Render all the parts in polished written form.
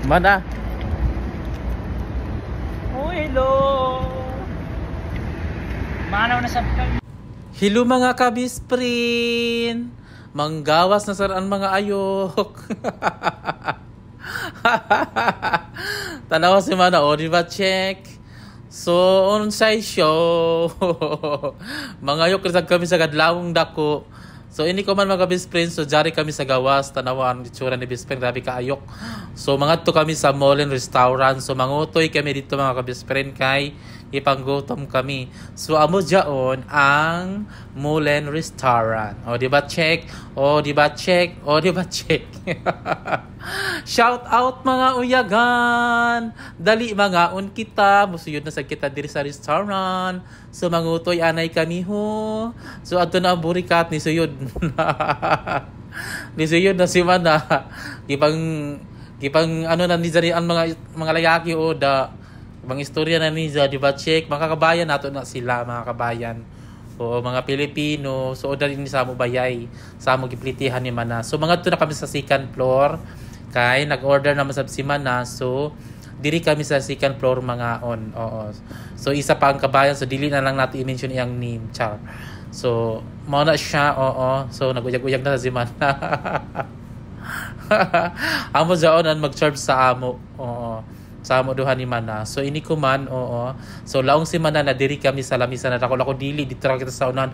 Mana? Oh, hello! Manaw na sa... Hello mga kabisprin! Manggawas na saraan mga ayok. Tanawa si Mana, o diba check? So, unsay show. Mga ayok rin kami sa kadlawong dako. So, ini ko man mga best friends. So, jari kami sa gawas. Tanawa ang itsura ni best friend. Grabe ka ayok. So, mga to kami sa mall and restaurant. So, mangutoy kami dito mga best friend kay ipanggutom kami. So, amo dyaon ang mall and restaurant. O, di ba check? O, di ba check? O, di ba check? Shout out mga uyagan. Dali mga un kita. Musuyod na sa kita diri sa restaurant. So, mangutoy anay kami ho. So, ato na ang burikat ni Suyod. Ni Suyod na si Mana. Gipang ano na ni Zari ang mga layaki o da. Ibang istorya na ni Zari, diba check? Mga kabayan nato na sila, mga kabayan. O mga Pilipino. So, dali ni Samo Bayay. Samo giplitihan ni Mana. So, mga to na kami sa second floor. Kay nag-order naman sa si Mana. So, diri kami sa second floor mga on. Oo. So, isa pa ang kabayan. So, dili na lang natin i-mention iyang name. Char. So, mauna siya. Oo. So, nag-uyag-uyag na sa si Mana. Amo dyan ang mag-charge sa amo. Oo. Sa amo duha ni Mana. So, ini ko man. Oo. So, laong si Mana na diri kami sa lamisa na ako dili. Dito lang kita sa unahan.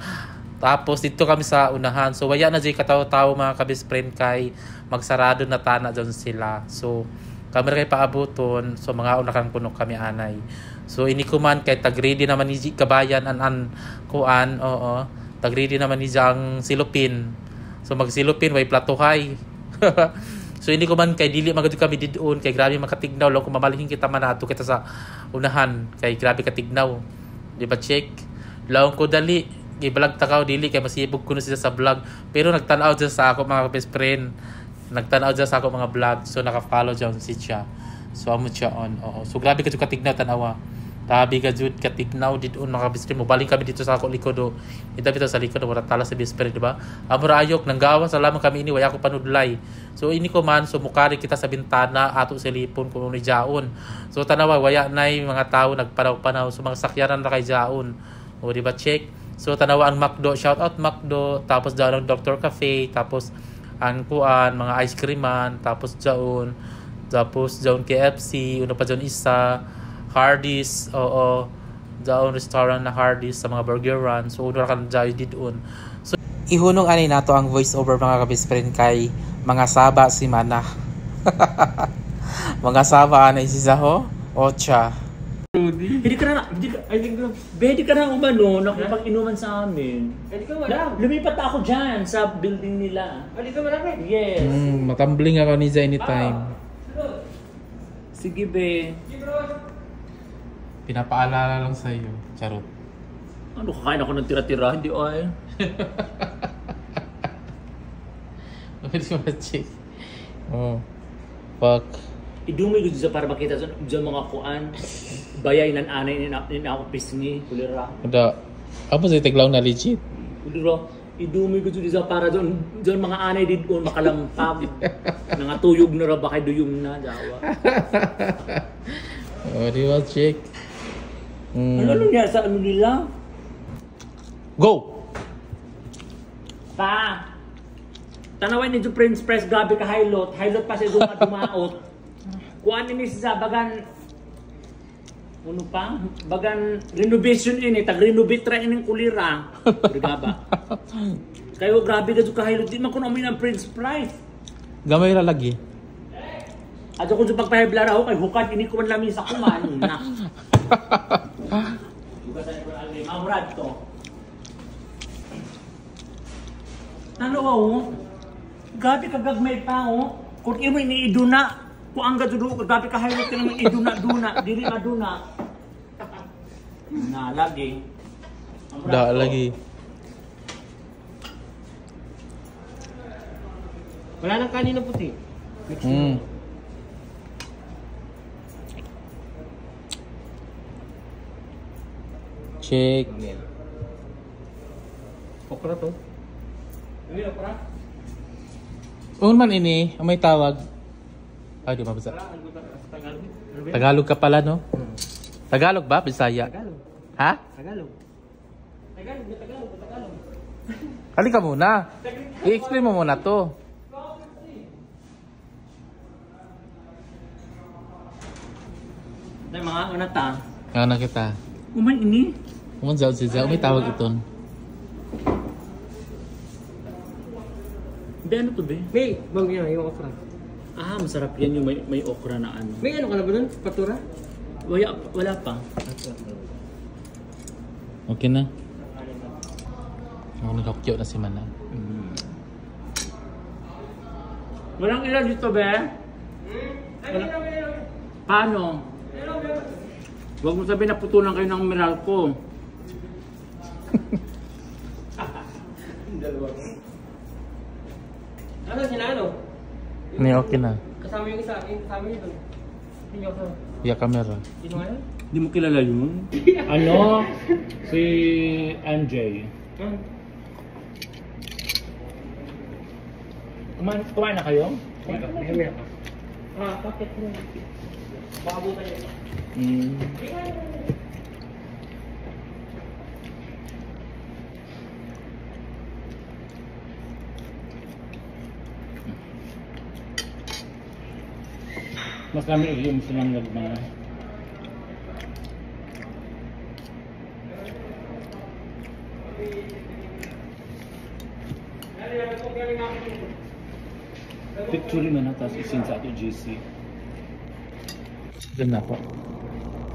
Tapos, dito kami sa unahan. So, waya na dyan kataw-taw mga kabis friend kay magsarado na tana dyan sila. So, kami kay paabuton. So, mga unakang punok kami anay. So, ini ko man kay tag-ready naman ni kabayan an kuan. Oo. Tag-ready naman ni ang silupin. So, magsilupin. Way platuhay. So, ini ko man kay dili magad kami didon. Kay grabe makatignaw. Lang kung mamalihin kita man ato kita sa unahan. Kay grabe katignaw. Di ba check? Laong ko dali. Ibalag takaw dili. Kay masibog ko na sila sa vlog. Pero nagtanaw dyan sa ako mga best friend. Nagtanaw dyan sa ako mga vlog. So, naka-follow dyan si siya. So, amo siya on. Oo. So, grabe ka dyan katignaw, tanawa. Tabi ka dyan katignaw. Dito mga best friend. Mubaling kami dito sa ako likod. Ito sa likod. Wala tala sa best friend, diba? Amo raayok. Nanggawa. Salamat kami ini. Waya ko panudlay. So, ini ko man. So, mukari kita sa bintana. Ato sa lipon kung ni jaon. So, tanawa. Waya na mga tao. Nagpanaw-panaw. So, mga sakyanan na kay jaon. O, diba? Check. So, tanawa ang McDo. Shout out McDo. Tapos dyan ang Dr. Cafe. Tapos ang kuan, mga ice creaman, tapos dyan KFC, una pa dyan isa, Hardee's, oo, dyan restaurant na Hardee's sa mga burger run, so una ka dyan didun. So, ihunong ani nato ang voice over mga kabis friend kay mga saba si Mana. Mga saba anay si Zaho, Ocha. Hindi ka na umano, nakipag-inuman sa amin. Hindi ka wala. Lumipat ako dyan sa building nila. Hindi ka malapit. Yes. Matambling ako ni Za anytime. Sige be. Pinapaalala lang sa iyo. Charot. Ano, kakain ako ng tira-tira? Hindi ay. Oh. Fuck. Idumay ko sa para makita sa mga kuan. Bayay nan anay ni ako pisngi. Kulira. Uda. Apa sa tiglaw na legit? Kulira. Idumay ko sa para doon mga anay dito makalampag. Nangatuyog na ra ba kay duyong na dawa. Oh, di ba check? Ano niya sa ano nila? Go! Pa! Tanawin ni Prince Press, grabe ka hilot. Hilot pa siya dumaot. Kuan ni sa bagan ano pa? Bagan renovation ini, tag-renovate ra ining kulira. Brigaba. Kayo grabe ka kahilot. Di man ko namin ang Prince Price. Gamay ra lagi. Ato ko sa pagpahiblar ako kay hukad ini ko man lamin sa kuman na. Bukasan ko alay mamrad to. Tanawa oh. Grabe ka gagmay pa oh. Kung imo ini iduna kung ang gadudo ko grabe ka hilot ka naman iduna-duna, dili maduna. Na lagi. Da lagi. Wala nang kanina puti. Check. Okra to. Dili okra. Un man ini, may tawag. Ay, di mabasa. Tagalog. Tagalog ka pala, no? Tagalog ba? Bisaya? Tagalog. Ha? Tagalog. Tagalog. Halika muna. I-explain mo muna to. Dahil mga una ta. Nga na kita. Kuman ini. Kung saan siya, may tawag iton. Be, ano to be? May, bang yun, yung okra. Ah, masarap yan yung may okra na ano. May ano ka na ba dun? Patura? Wala pa. Okay na. Ako nagkakyo na si Mana. Walang ilan dito, be? Paano? Huwag mo sabihin na putulan kayo ng Meralco. Ano sila ano? Hindi, okay na. Kasama yung isa, kasama yun dun. Hindi ako. Via camera. Sino nga yun? Hindi mo kilala yun? Ano? Si MJ. Kumain na kayo? Bakit mo? Baka buta yun. Mas kami yung silang nagma. Picture mo na tapos isin sa ato GC. Diyan na po.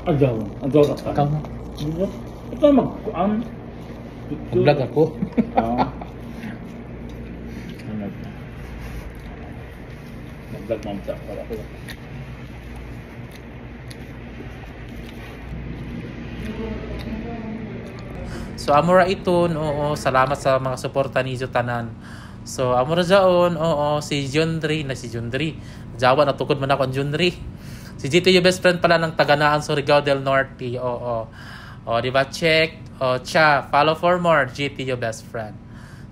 Agaw ka. Ikaw na. Ito mag-kuan. Mag-vlog ako. Mag-vlog mo sa para ko. So amora iton, oo, salamat sa mga suporta ni Tanan. So amora jaon, oo, si Jundri na si Jundri. Jawa na tukod man ako ang Jundri. Si GT yung best friend pala ng Taganaan, Surigao del Norte. Oo. O, di ba? Check. O, follow for more. GT yung best friend.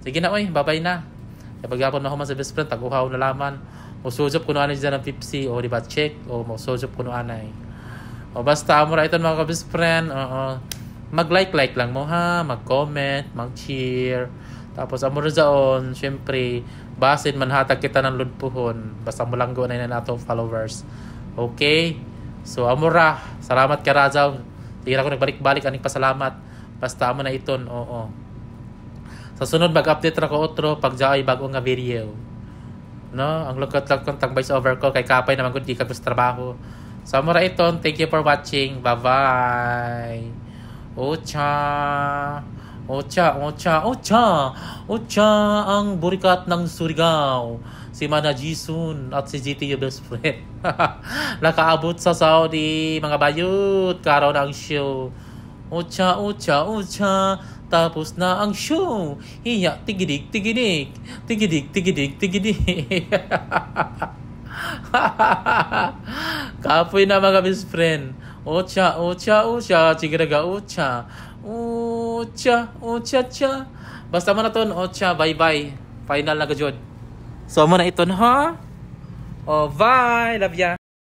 Sige na, oy, bye-bye na. Pagkapon na ako man sa best friend, tag-uhaw na laman. O, sujop ko no anay dyan ng Pepsi. O, di ba? Check. O, sujop ko no anay. O, basta, amora ito mga best friend. Oo. Mag-like lang mo ha, mag-comment, mag-cheer. Tapos amor zaon, syempre, basin manhatag kita ng ludpuhon. Basta mo lang go na natong followers. Okay? So amora, salamat ka Razaw. Tingnan ako nagbalik-balik aning pasalamat. Basta amo na iton, oo. Sa sunod mag-update ra ko otro pag jaay bago nga video. No, ang lukat-lukat tag voice over ko kay kapay naman gud di ka trabaho. So amora iton, thank you for watching. Bye-bye. Ocha, ang burikat ng Surigao, si Mana Jisun at si GT yung best friend. Nakaabot sa Saudi, mga bayot, karaw na ang show. Ocha, tapos na ang show. Hiya, tigidig. Kapoy na mga best friend. Ocha, chigiraga ocha. Cha. Basta mo na ton, ocha, bye-bye. Final na gajod. So mo na iton ha? Oh, bye, love ya.